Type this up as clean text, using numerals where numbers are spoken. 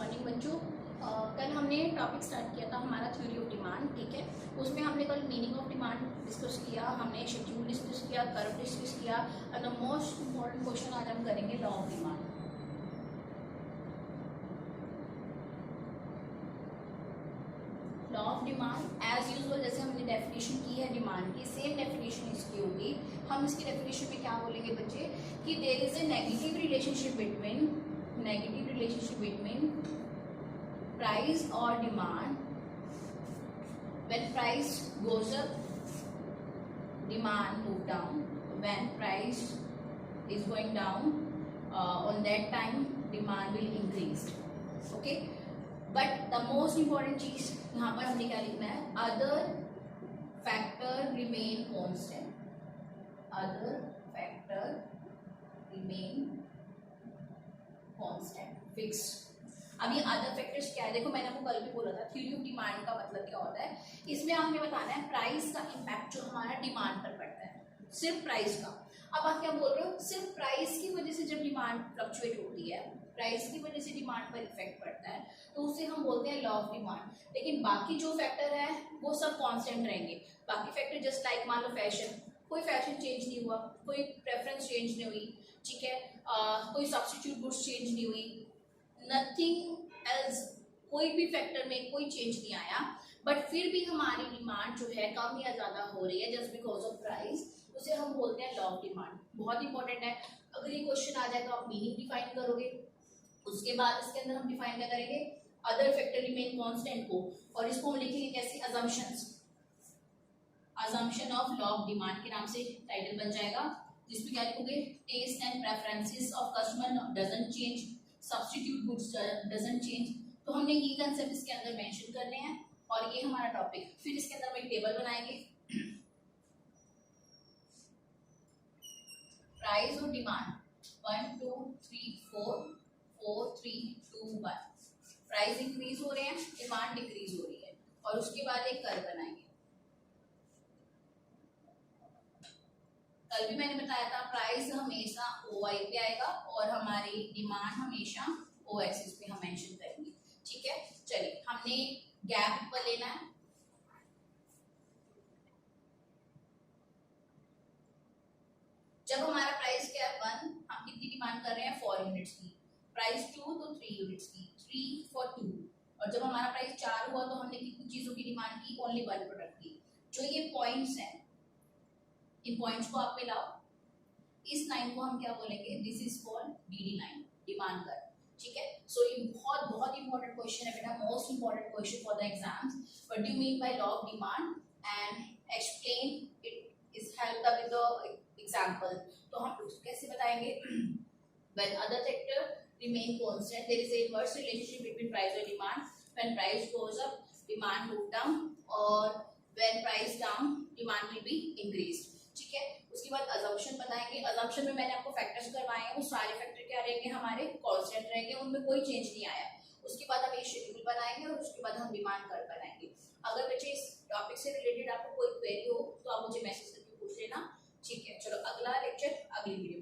Morning बच्चों। कल हमने टॉपिक स्टार्ट किया था हमारा थ्योरी ऑफ डिमांड, ठीक है। उसमें हमने कल मीनिंग ऑफ डिमांड डिस्कस किया, हमने शेड्यूल डिस्कस किया, कर्व डिस्कस किया और द मोस्ट इम्पॉर्टेंट क्वेश्चन आज हम करेंगे law of demand. Law of demand as usual जैसे हमने डेफिनेशन की है डिमांड की, सेम डेफिनेशन इसकी होगी। हम इसकी डेफिनेशन में क्या बोलेंगे बच्चे कि there is a negative relationship between price or demand. When price goes up, demand move down. When price is going down, on that time demand will increase. Okay, but the most important चीज यहाँ पर हमने क्या लिखना है, other factor remain constant. Other factor remain constant, fixed. अब ये other factors क्या है, देखो मैंने आपको कल भी बोला था थ्योरी ऑफ डिमांड का मतलब क्या होता है। इसमें हमें बताना है प्राइस का इम्पैक्ट जो हमारा डिमांड पर पड़ता है, सिर्फ प्राइस का। अब आप क्या बोल रहे हो, सिर्फ प्राइस की वजह से जब डिमांड फ्लक्चुएट होती है, प्राइस की वजह से डिमांड पर इफेक्ट पड़ता है, तो उसे हम बोलते हैं लॉ ऑफ डिमांड। लेकिन बाकी जो फैक्टर है वो सब कॉन्स्टेंट रहेंगे। बाकी फैक्टर जस्ट लाइक मान लो फैशन, कोई फैशन चेंज नहीं हुआ, कोई प्रेफरेंस चेंज नहीं हुई, ठीक है, कोई सब्स्टिट्यूट गुड्स चेंज नहीं हुई, नथिंग एल्स, कोई भी फैक्टर में कोई चेंज नहीं आया, बट फिर भी हमारी डिमांड जो है कम या ज्यादा हो रही है जस्ट बिकॉज ऑफ प्राइस, उसे हम बोलते हैं लॉ ऑफ डिमांड। बहुत इंपॉर्टेंट है। अगर ये क्वेश्चन आ जाए तो आप मीनिंग डिफाइन करोगे, उसके बाद इसके अंदर हम डिफाइन क्या करेंगे, अदर फैक्टर रिमेन कांस्टेंट को, और इसको हम लिखेंगे कैसे, assumption of law of demand के नाम से टाइटल बन जाएगा, जिसमें क्या लिखोगे, taste and preferences of customer doesn't change, substitute goods doesn't change. तो हमने ये कंसेप्ट इसके अंदर मेंशन करने हैं और ये हमारा टॉपिक। फिर इसके अंदर हम एक टेबल बनाएंगे, प्राइस और डिमांड 1 2 3 4 4 3 2 1। प्राइस इंक्रीज हो रहे हैं, डिमांड डिक्रीज हो रही है, और उसके बाद एक कर्व बनाएंगे। कल भी मैंने बताया था प्राइस हमेशा OI पे आएगा और हमारी डिमांड हमेशा O एक्सिस पे हम मेंशन करेंगे, ठीक है। चलिए, हमने गैप पर लेना है। जब हमारा प्राइस क्या है 1, हम कितनी डिमांड कर रहे हैं 4 यूनिट्स की, प्राइस 2 तो 3 यूनिट्स की, 3 for 2। और जब हमारा प्राइस 4 हुआ तो हमने कितनी चीजों की डिमांड की, ओनली 1 प्रोडक्ट की। जो ये पॉइंट्स हैं, इन पॉइंट्स को आप पे लाओ, इस लाइन को हम क्या बोलेंगे, this is called DD line, demand curve, ठीक है। सो ये बहुत बहुत इंपॉर्टेंट क्वेश्चन है बेटा, most important question for the exams. What do you mean by law of demand and explain it is help with the example. तो हम कैसे बताएंगे, when other factor remain constant there is a inverse relationship between price और demand. When price goes up demand move down, और when price down demand will be increased, ठीक है। उसके बाद अजम्पशन बताएंगे। अजम्पशन में मैंने आपको फैक्टर्स करवाए हैं, वो सारे फैक्टर क्या रहेंगे, हमारे कांस्टेंट रहेंगे, उनमें कोई चेंज नहीं आया। उसके बाद हम एक शेड्यूल बनाएंगे और उसके बाद हम डिमांड कर्व बनाएंगे। अगर बच्चे इस टॉपिक से रिलेटेड आपको कोई क्वेरी हो तो आप मुझे मैसेज करके पूछ लेना, ठीक है। चलो, अगला लेक्चर अगली वीडियो